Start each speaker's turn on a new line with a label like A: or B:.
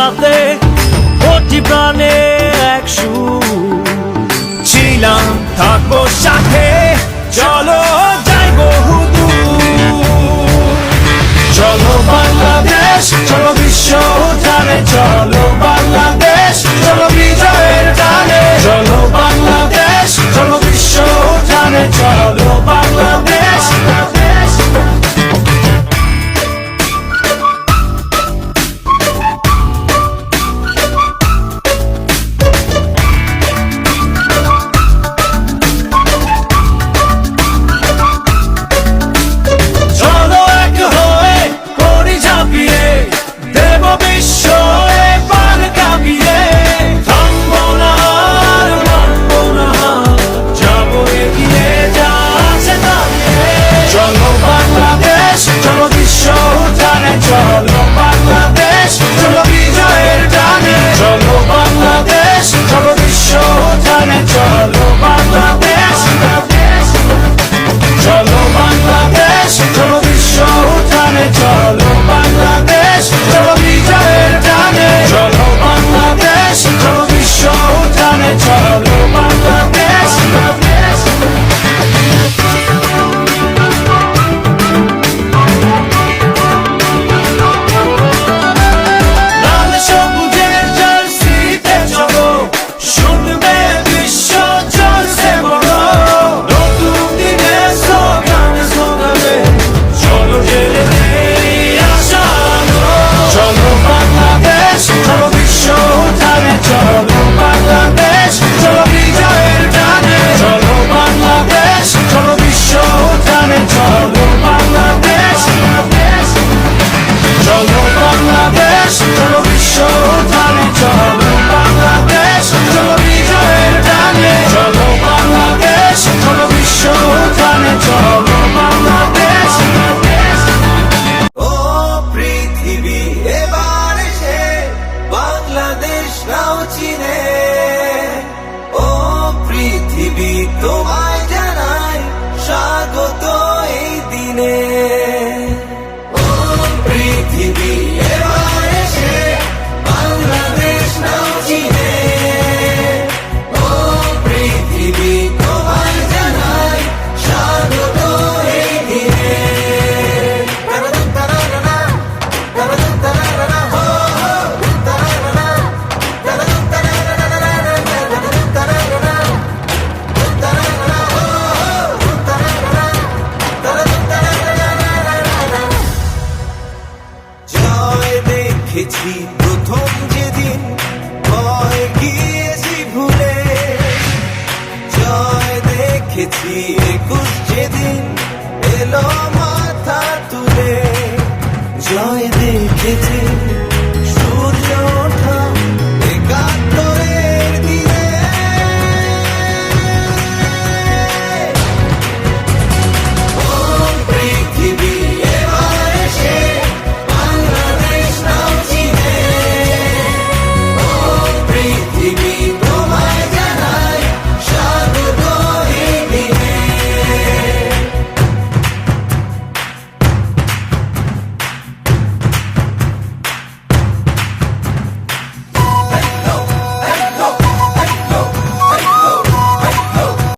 A: সাথে কোটি প্রাণে এক সুর ছিলাম থাকবো সাথে চলো যাই বহুদূর চলো বাংলাদেশ চলো বিশ্ব জানে চলো বাংলাদেশ চলো বিজয়ের টানে চলো বাংলাদেশ চলো বিশ্ব জানে চলো বাংলাদেশ চলো বাংলাদেশ চলো বিজয়ের টানে চলো বাংলাদেশ চলো বিশ্ব জানে চলো বাংলাদেশ চলো বাংলাদেশ চলো বিশ্ব জানে চলো বাংলাদেশ চলো বিজয়ের টানে চলো বাংলাদেশ চলো বিশ্ব জানে চলো বাংলাদেশ চলো বাংলাদেশ চলো বিজয়ের টানে চলো বাংলাদেশ চলো বিশ্ব জানে চলো বাংলাদেশ চলো বাংলাদেশ চলো বিশ্ব জানে চলো বাংলাদেশ চলো বিজয়ের টানে চলো বাংলাদেশ চলো বিশ্ব জানে চলো বাংলাদেশ
B: ও পৃথিবী এবার এসে বাংলাদেশ নাও চিনে ও পৃথিবী তোমায় জানাই স্বাগত এই দিনে ও পৃথিবী এবার এসে বাংলাদেশ নাও চিনে ও পৃথিবী তোমায় জানাই স্বাগত এই দিনে দেখেছি প্রথম যেদিন ভয় গিয়েছি ভুলে জয় দেখেছি 21 যেদিন এলো মাথা তুলে জয় দেখেছি